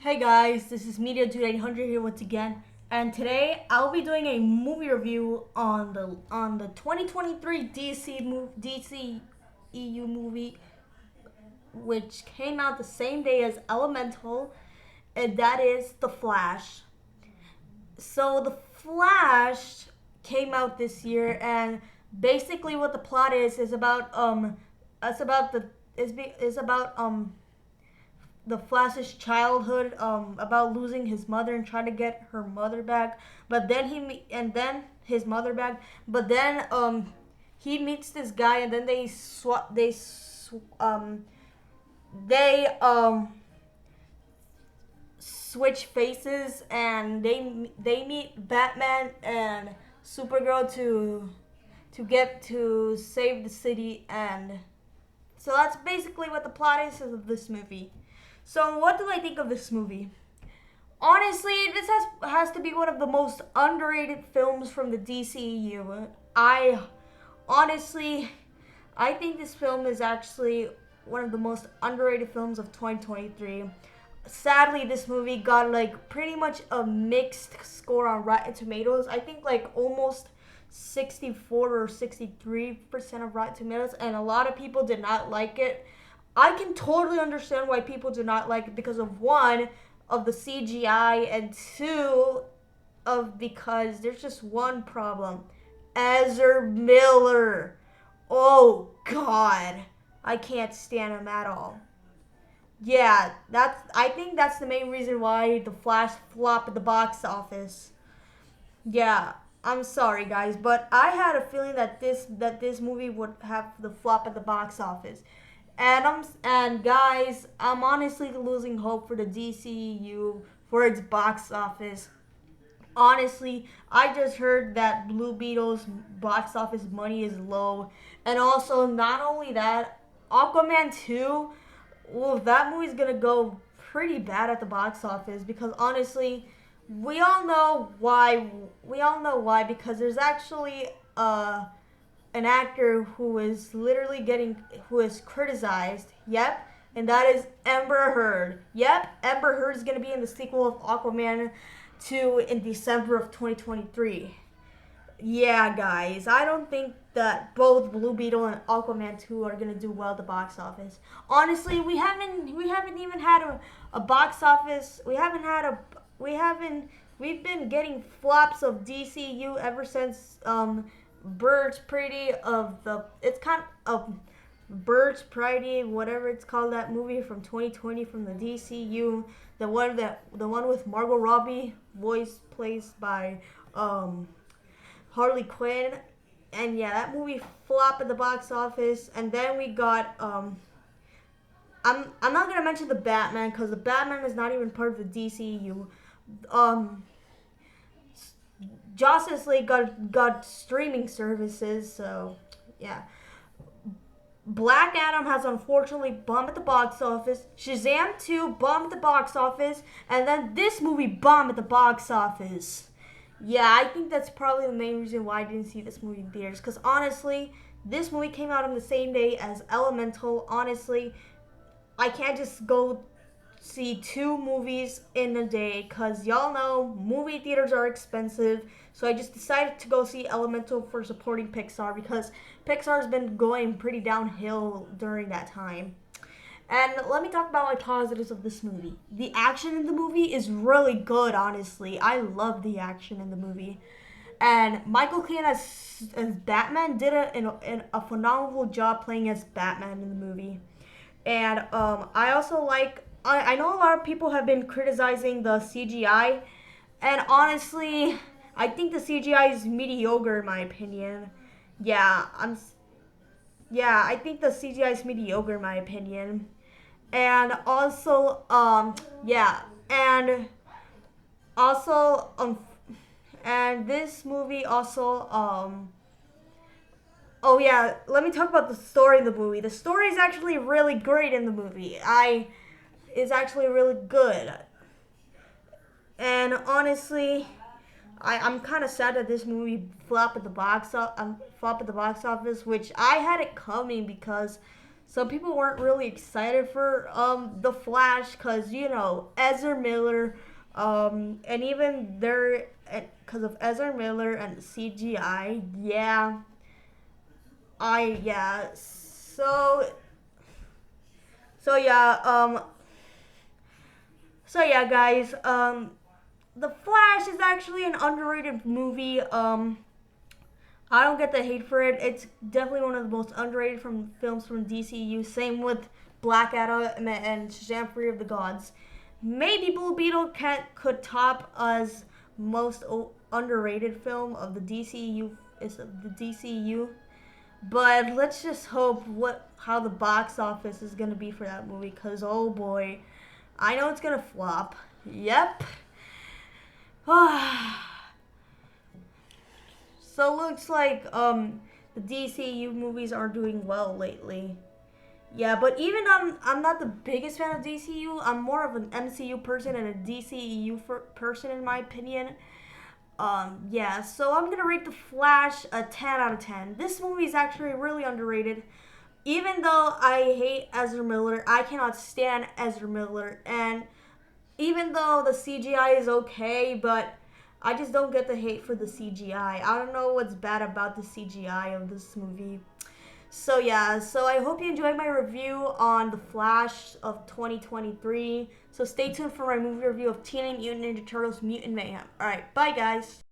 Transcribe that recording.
Hey guys, this is Media Dude 800 here once again, and today I'll be doing a movie review on the 2023 DCEU movie, which came out the same day as Elemental, and that is The Flash. So The Flash came out this year, and basically what the plot is about it's about the is about the Flash's childhood, about losing his mother and trying to get her mother back. But then his mother back. But then he meets this guy, and then they switch faces, and they meet Batman and Supergirl to get to save the city. And so that's basically what the plot is of this movie. So what do I think of this movie? Honestly, this has to be one of the most underrated films from the DCEU. I honestly, I think this film is actually one of the most underrated films of 2023. Sadly, this movie got like pretty much a mixed score on Rotten Tomatoes. I think like almost 64 or 63% of Rotten Tomatoes, and a lot of people did not like it. I can totally understand why people do not like it because of one, of the CGI, and two, of because there's just one problem. Ezra Miller. Oh God. I can't stand him at all. Yeah, I think that's the main reason why the Flash flopped at the box office. Yeah, I'm sorry guys, but I had a feeling that this movie would have the flop at the box office. And guys, I'm honestly losing hope for the DCU for its box office. Honestly, I just heard that Blue Beetle's box office money is low, and also not only that, Aquaman 2, well, that movie's gonna go pretty bad at the box office because honestly, we all know why. We all know why because there's actually an actor who is criticized. Yep, and that is Amber Heard. Yep, Amber Heard is gonna be in the sequel of Aquaman 2 in December of 2023. Yeah, guys, I don't think that both Blue Beetle and Aquaman 2 are gonna do well at the box office. Honestly, we haven't even had a box office. We've been getting flops of DCU ever since Birds Pretty of the it's kind of Birds Pretty, whatever it's called, that movie from 2020 from the DCU, the one with Margot Robbie, voice placed by um Harley Quinn. And yeah, that movie flopped at the box office. And then we got I'm not gonna mention the Batman because the Batman is not even part of the DCU. Um, Justice League got streaming services, so yeah. Black Adam has unfortunately bombed at the box office. Shazam 2 bombed at the box office, and then this movie bombed at the box office. Yeah, I think that's probably the main reason why I didn't see this movie in theaters. Because honestly, this movie came out on the same day as Elemental. Honestly, I can't just go see two movies in a day because y'all know movie theaters are expensive. So I just decided to go see Elemental for supporting Pixar because Pixar's been going pretty downhill during that time. And let me talk about my positives of this movie. The action in the movie is really good, honestly. I love the action in the movie. And Michael Caine as Batman did a phenomenal job playing as Batman in the movie. And I also like. I know a lot of people have been criticizing the CGI, and honestly, I think the CGI is mediocre in my opinion. Yeah, I think the CGI is mediocre in my opinion. And also, yeah, and also, and this movie also, oh yeah, let me talk about the story of the movie. The story is actually really great in the movie. Is actually really good. And honestly, I'm kind of sad that this movie flopped at the box office, which I had it coming because some people weren't really excited for the Flash because Ezra Miller, and even there because of Ezra Miller and the CGI. Yeah, I yeah. So yeah guys. The Flash is actually an underrated movie. I don't get the hate for it. It's definitely one of the most underrated films from DCU. Same with Black Adam and Shazam: Fury of the Gods. Maybe Blue Beetle could top as most underrated film of the DCU But let's just hope how the box office is gonna be for that movie. Cause oh boy, I know it's gonna flop. Yep. So looks like the DCU movies are doing well lately. Yeah, but even I'm not the biggest fan of DCU. I'm more of an MCU person and a DCEU person in my opinion. Yeah, so I'm gonna rate The Flash a 10 out of 10. This movie is actually really underrated. Even though I hate Ezra Miller, I cannot stand Ezra Miller, and even though the CGI is okay, but I just don't get the hate for the CGI. I don't know what's bad about the CGI of this movie. So yeah, so I hope you enjoyed my review on The Flash of 2023. So stay tuned for my movie review of Teenage Mutant Ninja Turtles Mutant Mayhem. Alright, bye guys.